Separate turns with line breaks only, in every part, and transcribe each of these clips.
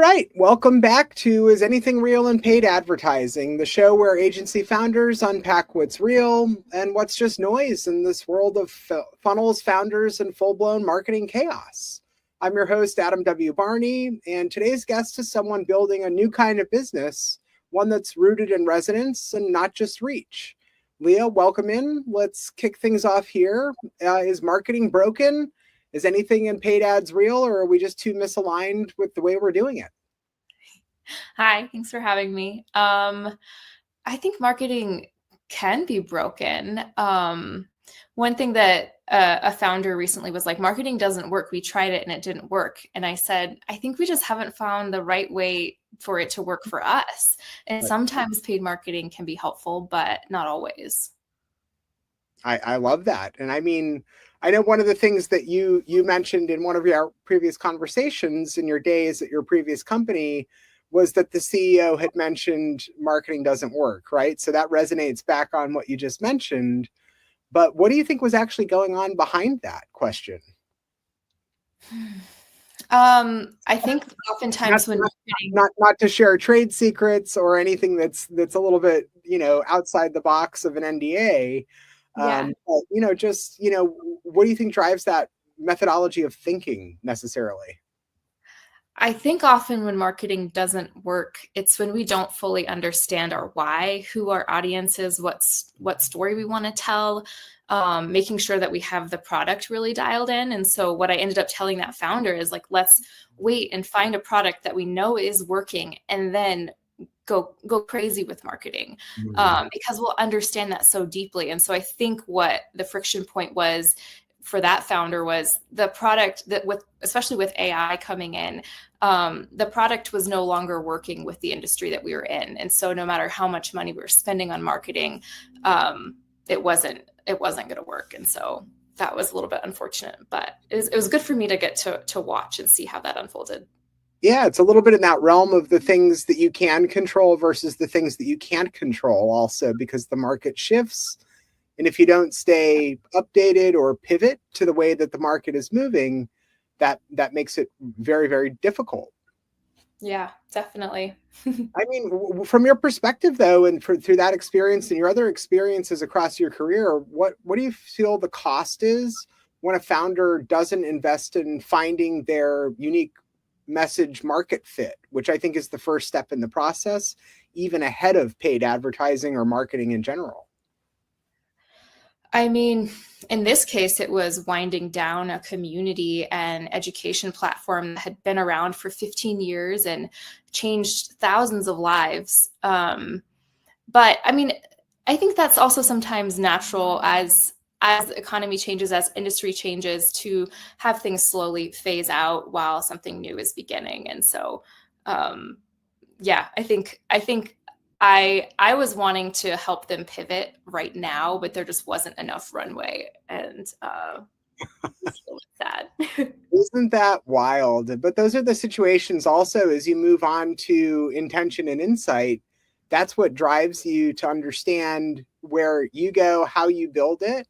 right, welcome back to Is Anything Real in Paid Advertising, the show where agency founders unpack what's real and what's just noise in this world of funnels, founders, and full-blown marketing chaos. I'm your host, Adam W. Barney, and today's guest is someone building a new kind of business, one that's rooted in resonance and not just reach. Lea, welcome in. Let's kick things off here. Is marketing broken? Is anything in paid ads real, or are we just too misaligned with the way we're doing it?
Hi, thanks for having me. I think marketing can be broken. One thing that a founder recently was like, marketing doesn't work. We tried it and it didn't work. And I said, I think we just haven't found the right way for it to work for us. And sometimes paid marketing can be helpful, but not always.
I love that. And I mean, I know one of the things that you mentioned in one of your previous conversations in your days at your previous company was that the CEO had mentioned marketing doesn't work, right? So that resonates back on what you just mentioned. But what do you think was actually going on behind that question?
I think oftentimes
not to share trade secrets or anything that's a little bit, outside the box of an NDA. But, what do you think drives that methodology of thinking necessarily?
I think often when marketing doesn't work, it's when we don't fully understand our why, who our audience is, what story we want to tell, making sure that we have the product really dialed in. And so what I ended up telling that founder is like, let's wait and find a product that we know is working and then go crazy with marketing, because we'll understand that so deeply. And so I think what the friction point was for that founder was the product that especially with AI coming in, the product was no longer working with the industry that we were in. And so no matter how much money we were spending on marketing, it wasn't going to work. And so that was a little bit unfortunate, but it was good for me to get to watch and see how that unfolded.
Yeah, it's a little bit in that realm of the things that you can control versus the things that you can't control also, because the market shifts. And if you don't stay updated or pivot to the way that the market is moving, that makes it very, very difficult.
Yeah, definitely.
I mean, from your perspective, though, and through that experience and your other experiences across your career, what do you feel the cost is when a founder doesn't invest in finding their unique message market fit, which I think is the first step in the process, even ahead of paid advertising or marketing in general?
I mean, in this case, it was winding down a community and education platform that had been around for 15 years and changed thousands of lives. But I mean, I think that's also sometimes natural as the economy changes, as industry changes, to have things slowly phase out while something new is beginning. And so, yeah, I think I was wanting to help them pivot right now, but there just wasn't enough runway, and it's really sad.
Isn't that wild? But those are the situations also as you move on to intention and insight. That's what drives you to understand where you go, how you build it,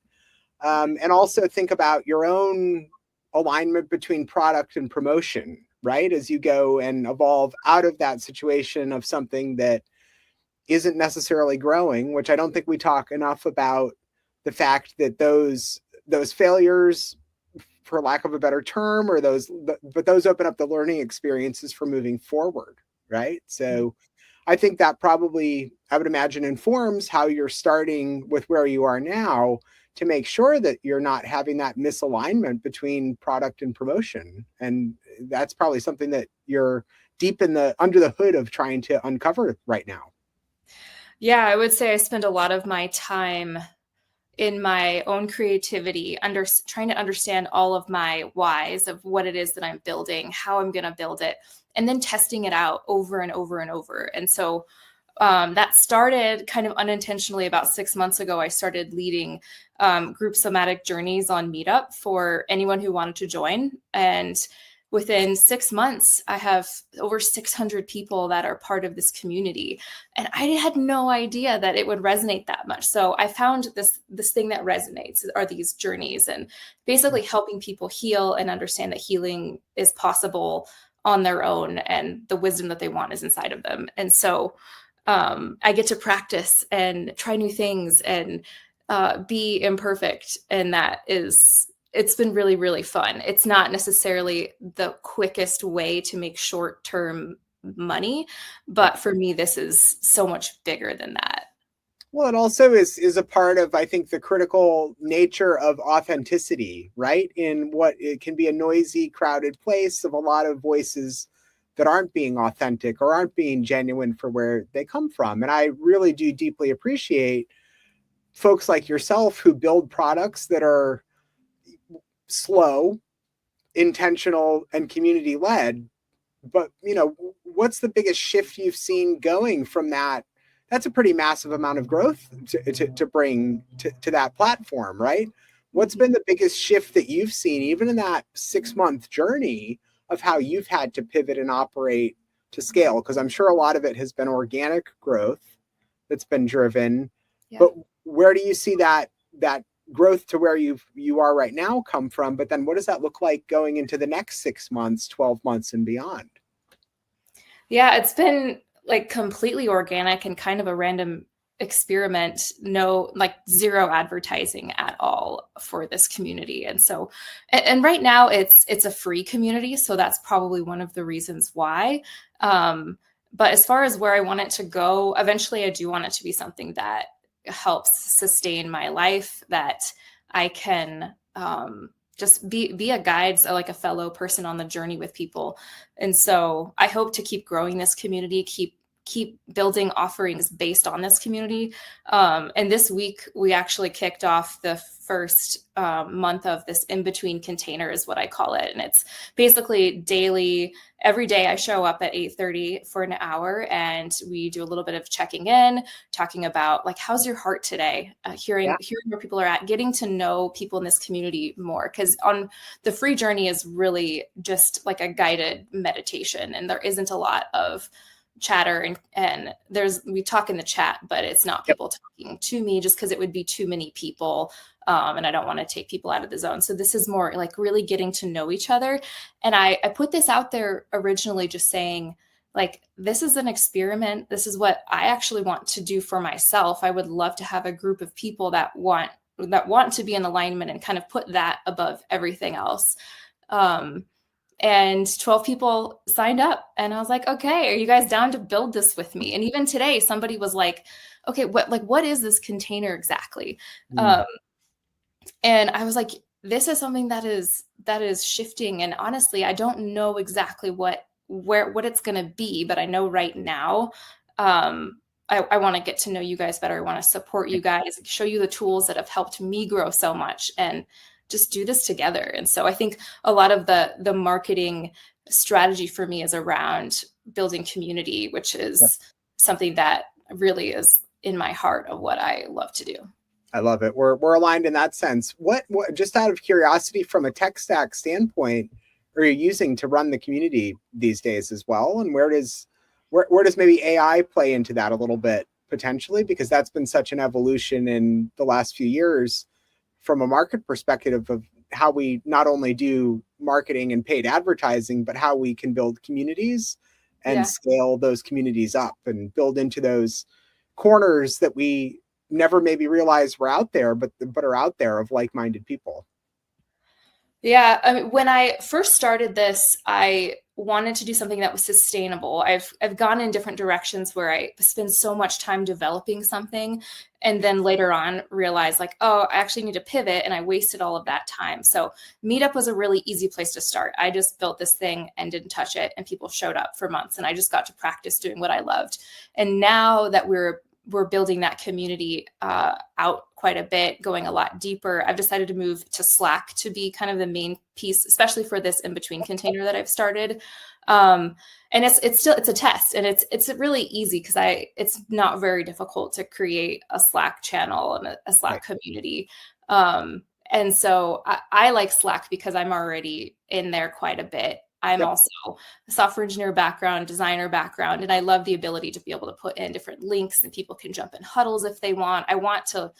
and also think about your own alignment between product and promotion, right? As you go and evolve out of that situation of something that isn't necessarily growing, which I don't think we talk enough about the fact that those failures, for lack of a better term, or those open up the learning experiences for moving forward, right? So I think that probably, I would imagine, informs how you're starting with where you are now to make sure that you're not having that misalignment between product and promotion. And that's probably something that you're deep under the hood of trying to uncover right now.
Yeah, I would say I spend a lot of my time in my own creativity, trying to understand all of my whys of what it is that I'm building, how I'm going to build it, and then testing it out over and over and over. And so that started kind of unintentionally about 6 months ago. I started leading group Somatic journeys on Meetup for anyone who wanted to join. And within 6 months, I have over 600 people that are part of this community. And I had no idea that it would resonate that much. So I found this thing that resonates are these journeys, and basically helping people heal and understand that healing is possible on their own, and the wisdom that they want is inside of them. And so I get to practice and try new things and be imperfect. And it's been really, really fun. It's not necessarily the quickest way to make short-term money, but for me, this is so much bigger than that.
Well, it also is a part of, I think, the critical nature of authenticity, right? In what it can be a noisy, crowded place of a lot of voices that aren't being authentic or aren't being genuine for where they come from. And I really do deeply appreciate folks like yourself who build products that are slow, intentional, and community led. But, what's the biggest shift you've seen going from that? That's a pretty massive amount of growth to bring to that platform, right? What's been the biggest shift that you've seen, even in that 6-month journey of how you've had to pivot and operate to scale? Because I'm sure a lot of it has been organic growth that's been driven. Yeah. But where do you see that growth to where you are right now come from? But then what does that look like going into the next 6 months, 12 months and beyond?
Yeah, it's been like completely organic and kind of a random experiment. No, like zero advertising at all for this community. And so, and right now it's a free community. So that's probably one of the reasons why. But as far as where I want it to go, eventually I do want it to be something that helps sustain my life, that I can just be a guide, so like a fellow person on the journey with people. And so I hope to keep growing this community, keep building offerings based on this community. And this week we actually kicked off the first month of this in-between container is what I call it. And it's basically daily, every day I show up at 8:30 for an hour and we do a little bit of checking in, talking about like, how's your heart today? Hearing where people are at, getting to know people in this community more. Because on the free journey is really just like a guided meditation. And there isn't a lot of chatter and we talk in the chat, but it's not people talking to me just because it would be too many people. And I don't want to take people out of the zone. So this is more like really getting to know each other. And I put this out there originally just saying, like, this is an experiment. This is what I actually want to do for myself. I would love to have a group of people that want to be in alignment and kind of put that above everything else. And 12 people signed up and I was like, okay, are you guys down to build this with me? And even today, somebody was like, okay, what is this container exactly? And I was like, this is something that is shifting. And honestly, I don't know exactly what it's going to be, but I know right now, I want to get to know you guys better. I want to support you guys, show you the tools that have helped me grow so much, and just do this together. And so I think a lot of the marketing strategy for me is around building community, which is something that really is in my heart of what I love to do.
I love it. We're aligned in that sense. What just out of curiosity, from a tech stack standpoint, are you using to run the community these days as well? And where does maybe AI play into that a little bit potentially? Because that's been such an evolution in the last few years from a market perspective of how we not only do marketing and paid advertising, but how we can build communities and scale those communities up and build into those corners that we never maybe realized were out there, but are out there, of like-minded people.
Yeah, I mean, when I first started this, I wanted to do something that was sustainable. I've gone in different directions where I spend so much time developing something, and then later on realized like, oh, I actually need to pivot, and I wasted all of that time. So Meetup was a really easy place to start. I just built this thing and didn't touch it, and people showed up for months, and I just got to practice doing what I loved. And now that we're building that community out quite a bit, going a lot deeper, I've decided to move to Slack to be kind of the main piece, especially for this in-between container that I've started. And it's a test, and it's really easy because it's not very difficult to create a Slack channel and a Slack community. And so I like Slack because I'm already in there quite a bit. I'm also a software engineer background, designer background, and I love the ability to be able to put in different links and people can jump in huddles if they want. I want to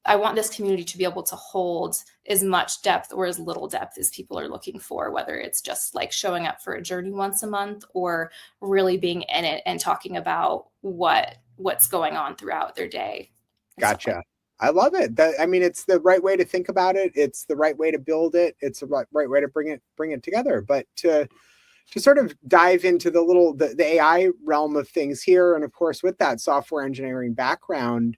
I want this community to be able to hold as much depth or as little depth as people are looking for, whether it's just like showing up for a journey once a month or really being in it and talking about what's going on throughout their day.
Gotcha. I love it. I mean, it's the right way to think about it. It's the right way to build it. It's the right way to bring it together. But to sort of dive into the AI realm of things here, and of course with that software engineering background,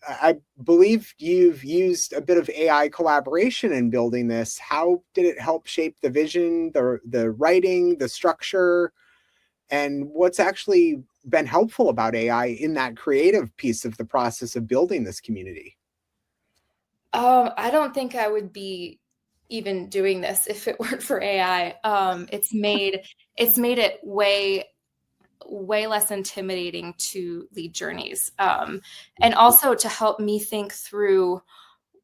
I believe you've used a bit of AI collaboration in building this. How did it help shape the vision, the writing, the structure, and what's actually been helpful about AI in that creative piece of the process of building this community?
I don't think I would be even doing this if it weren't for AI. It's made it way less intimidating to lead journeys, and also to help me think through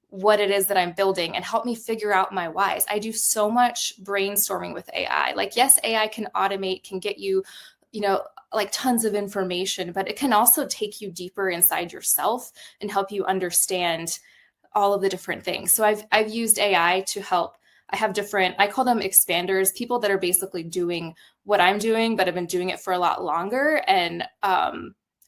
what it is that I'm building and help me figure out my whys. I do so much brainstorming with AI. Like, yes, AI can automate, can get you, like tons of information, but it can also take you deeper inside yourself and help you understand all of the different things. So I've used AI to help. I call them expanders, people that are basically doing what I'm doing, but have been doing it for a lot longer and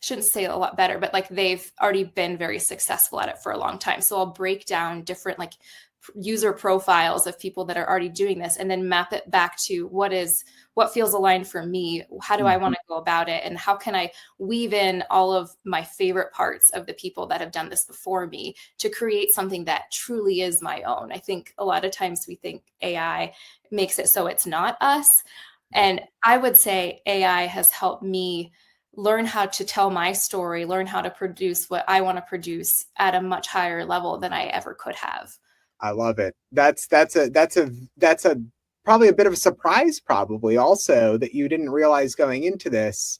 shouldn't say a lot better, but like they've already been very successful at it for a long time. So I'll break down different like user profiles of people that are already doing this and then map it back to what feels aligned for me. How do I want to go about it? And how can I weave in all of my favorite parts of the people that have done this before me to create something that truly is my own? I think a lot of times we think AI makes it so it's not us. And I would say AI has helped me learn how to tell my story, learn how to produce what I want to produce at a much higher level than I ever could have.
I love it. That's a probably a bit of a surprise, probably also that you didn't realize going into this,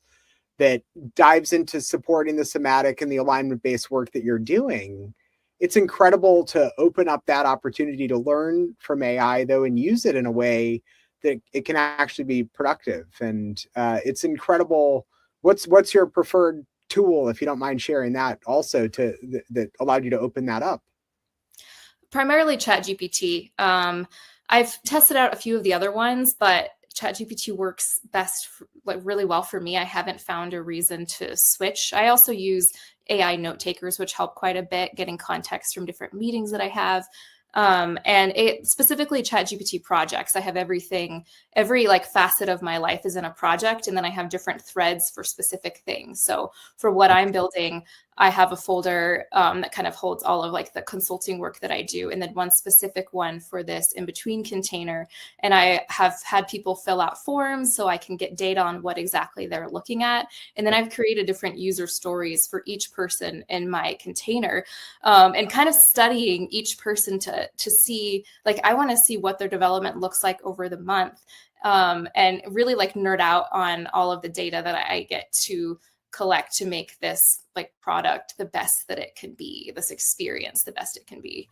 that dives into supporting the somatic and the alignment based work that you're doing. It's incredible to open up that opportunity to learn from AI, though, and use it in a way that it can actually be productive. And it's incredible. What's your preferred tool, if you don't mind sharing that, also that allowed you to open that up?
Primarily ChatGPT. I've tested out a few of the other ones, but ChatGPT works best, like really well for me. I haven't found a reason to switch. I also use AI note takers, which help quite a bit, getting context from different meetings that I have. And it specifically ChatGPT projects. I have every like facet of my life is in a project, and then I have different threads for specific things. So for what I'm building, I have a folder that kind of holds all of like the consulting work that I do, and then one specific one for this in between container. And I have had people fill out forms so I can get data on what exactly they're looking at. And then I've created different user stories for each person in my container, and kind of studying each person to see, like, I want to see what their development looks like over the month, and really like nerd out on all of the data that I get to collect to make this like product the best that it can be, this experience the best it can be.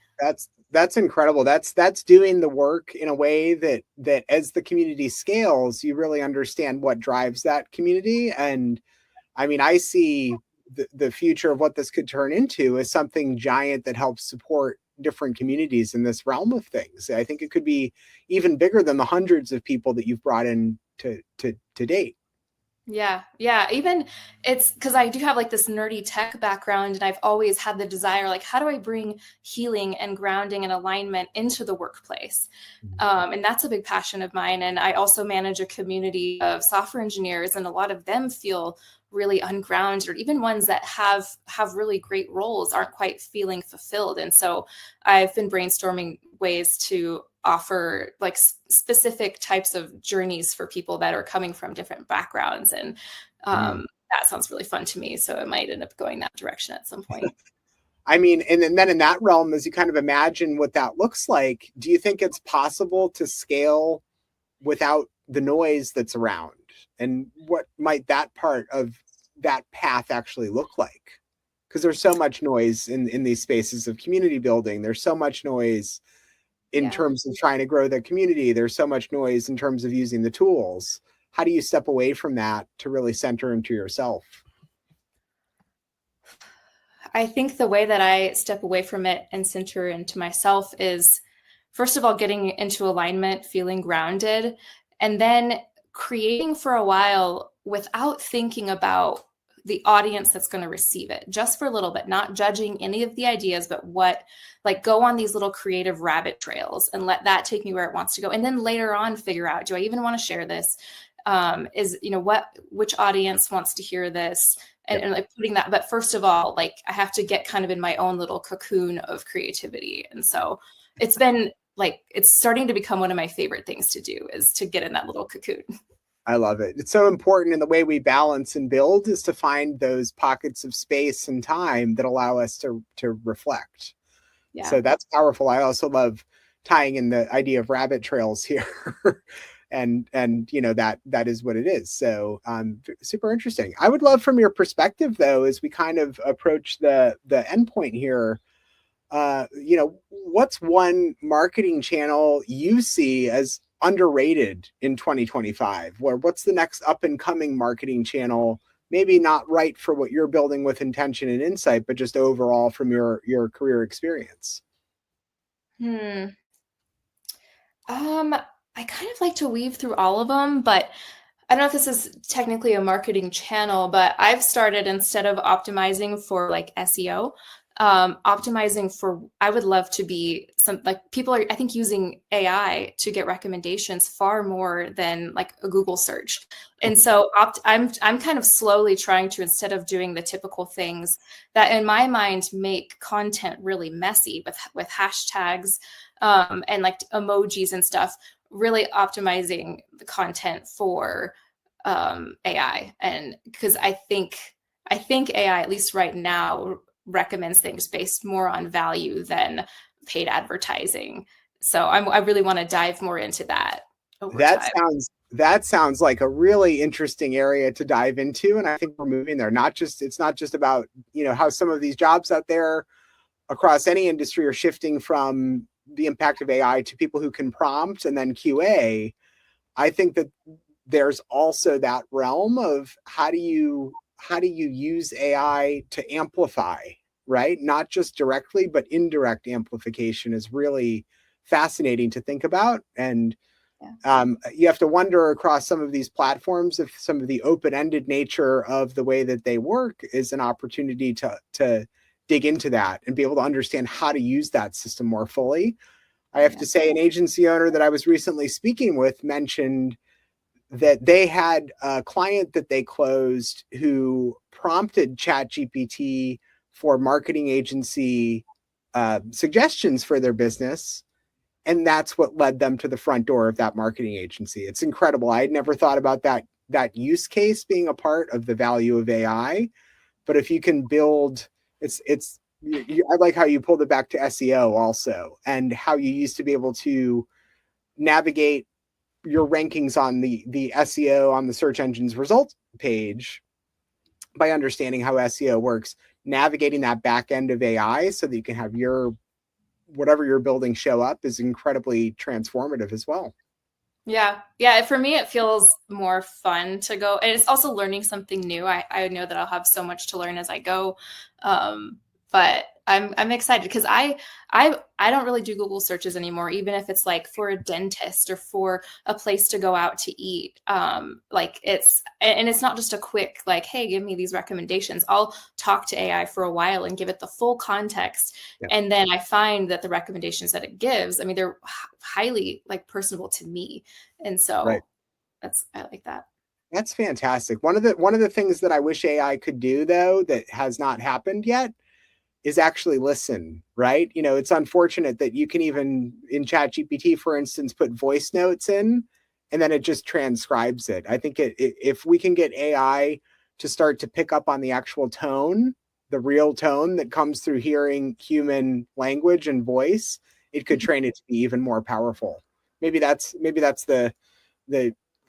That's incredible. That's doing the work in a way that as the community scales, you really understand what drives that community. And I mean, I see the future of what this could turn into as something giant that helps support different communities in this realm of things. I think it could be even bigger than the hundreds of people that you've brought in to date.
Yeah. Even it's because I do have like this nerdy tech background, and I've always had the desire, like, how do I bring healing and grounding and alignment into the workplace? And that's a big passion of mine. And I also manage a community of software engineers, and a lot of them feel really ungrounded, or even ones that have really great roles aren't quite feeling fulfilled. And so I've been brainstorming ways to offer like specific types of journeys for people that are coming from different backgrounds. And that sounds really fun to me. So it might end up going that direction at some point.
I mean, and then in that realm, as you kind of imagine what that looks like, do you think it's possible to scale without the noise that's around? And what might that part of that path actually look like? Because there's so much noise in these spaces of community building. There's so much noise in terms of trying to grow the community. There's so much noise in terms of using the tools. How do you step away from that to really center into yourself?
I think the way that I step away from it and center into myself is, first of all, getting into alignment, feeling grounded, and then creating for a while without thinking about the audience that's going to receive it, just for a little bit, not judging any of the ideas, but like go on these little creative rabbit trails and let that take me where it wants to go. And then later on, figure out, do I even want to share this? Which audience wants to hear this? And like putting that, but first of all, like I have to get kind of in my own little cocoon of creativity. And so it's been like, it's starting to become one of my favorite things to do, is to get in that little cocoon.
I love it. It's so important in the way we balance and build, is to find those pockets of space and time that allow us to reflect.
Yeah.
So that's powerful. I also love tying in the idea of rabbit trails here. and that is what it is. So super interesting. I would love, from your perspective though, as we kind of approach the endpoint here, what's one marketing channel you see as underrated in 2025? What's the next up and coming marketing channel, maybe not right for what you're building with intention and insight, but just overall from your career experience?
I kind of like to weave through all of them, but I don't know if this is technically a marketing channel, but I've started, instead of optimizing for like SEO, optimizing for, I would love to be people are, I think, using AI to get recommendations far more than like a Google search. And so I'm kind of slowly trying to, instead of doing the typical things that in my mind make content really messy with hashtags, and like emojis and stuff, really optimizing the content for AI. And because I think AI, at least right now, recommends things based more on value than paid advertising. So I really want to dive more into that over time.
That sounds like a really interesting area to dive into, and I think we're moving there. It's not just about how some of these jobs out there across any industry are shifting from the impact of AI to people who can prompt and then QA. I think that there's also that realm of how do you use AI to amplify, right? Not just directly, but indirect amplification is really fascinating to think about. And you have to wonder across some of these platforms if some of the open-ended nature of the way that they work is an opportunity to dig into that and be able to understand how to use that system more fully. I have to say, an agency owner that I was recently speaking with mentioned that they had a client that they closed who prompted ChatGPT for marketing agency suggestions for their business. And that's what led them to the front door of that marketing agency. It's incredible. I had never thought about that use case being a part of the value of AI. But if you can build, I like how you pulled it back to SEO also, and how you used to be able to navigate your rankings on the SEO on the search engine's result page by understanding how SEO works, navigating that back end of AI so that you can have whatever you're building show up is incredibly transformative as well.
Yeah. For me, it feels more fun to go. And it's also learning something new. I know that I'll have so much to learn as I go. But I'm excited because I don't really do Google searches anymore, even if it's like for a dentist or for a place to go out to eat. It's not just a quick like, hey, give me these recommendations. I'll talk to AI for a while and give it the full context. Yeah. And then I find that the recommendations that it gives, I mean, they're highly like personable to me. And so I like that.
That's fantastic. One of the things that I wish AI could do, though, that has not happened yet, is actually listen, right? It's unfortunate that you can even in ChatGPT, for instance, put voice notes in and then it just transcribes it. I think if we can get AI to start to pick up on the actual tone, the real tone that comes through hearing human language and voice, it could train it to be even more powerful. Maybe that's the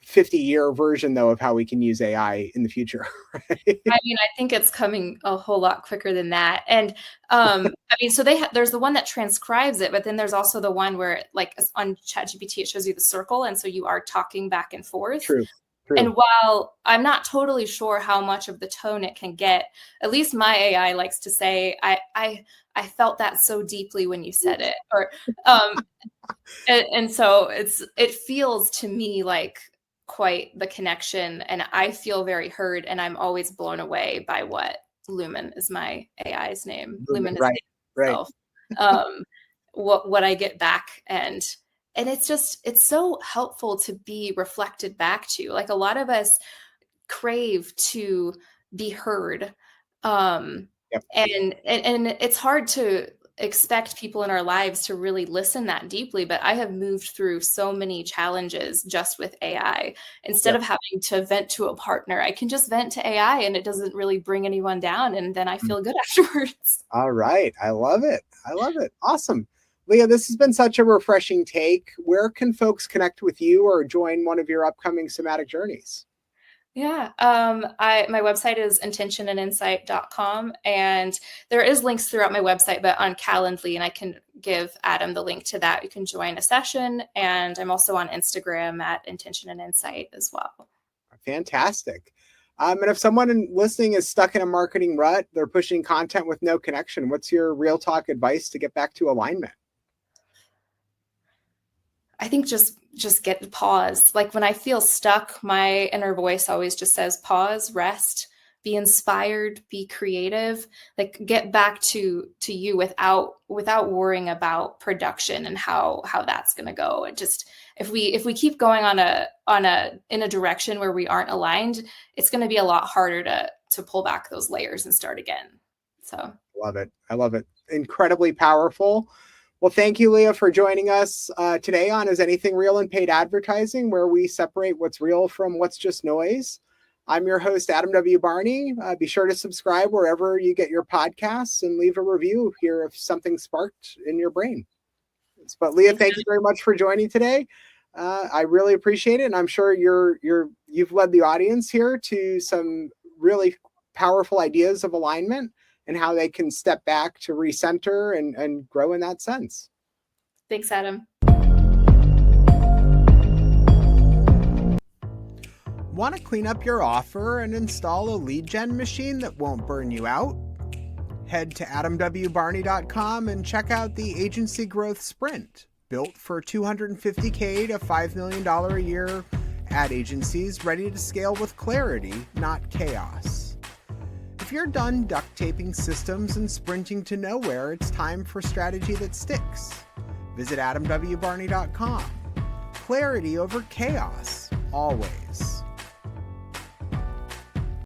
50-year version, though, of how we can use AI in the future. Right?
I mean, I think it's coming a whole lot quicker than that. And I mean, so there's the one that transcribes it, but then there's also the one where, like, on ChatGPT, it shows you the circle, and so you are talking back and forth.
True.
And while I'm not totally sure how much of the tone it can get, at least my AI likes to say, I felt that so deeply when you said it. Or and so it feels to me like quite the connection, and I feel very heard, and I'm always blown away by what Lumen is my AI's name. Lumen is itself. What I get back, and it's so helpful to be reflected back to. Like, a lot of us crave to be heard, and it's hard to expect people in our lives to really listen that deeply. But I have moved through so many challenges just with AI. Instead of having to vent to a partner, I can just vent to AI, and it doesn't really bring anyone down, and then I feel good afterwards.
All right. I love it. Awesome. Lea, this has been such a refreshing take. Where can folks connect with you or join one of your upcoming somatic journeys?
Yeah, my website is intentionandinsight.com, and there is links throughout my website, but on Calendly, and I can give Adam the link to that. You can join a session, and I'm also on Instagram at Intention and Insight as well.
Fantastic. And if someone listening is stuck in a marketing rut, they're pushing content with no connection, what's your real talk advice to get back to alignment?
I think just get pause. Like, when I feel stuck, my inner voice always just says, pause, rest, be inspired, be creative, like get back to you without worrying about production and how that's going to go. It just, if we keep going in a direction where we aren't aligned, it's going to be a lot harder to pull back those layers and start again. So
I love it. Incredibly powerful. Well, thank you, Lea, for joining us today on Is Anything Real in Paid Advertising, where we separate what's real from what's just noise. I'm your host, Adam W. Barney. Be sure to subscribe wherever you get your podcasts and leave a review here if something sparked in your brain. But Lea, thank you very much for joining today. I really appreciate it, and I'm sure you've led the audience here to some really powerful ideas of alignment and how they can step back to recenter and grow in that sense.
Thanks, Adam.
Want to clean up your offer and install a lead gen machine that won't burn you out? Head to adamwbarney.com and check out the Agency Growth Sprint, built for $250K to $5 million a year ad agencies ready to scale with clarity, not chaos. If you're done duct taping systems and sprinting to nowhere, it's time for strategy that sticks. Visit adamwbarney.com. Clarity over chaos, always.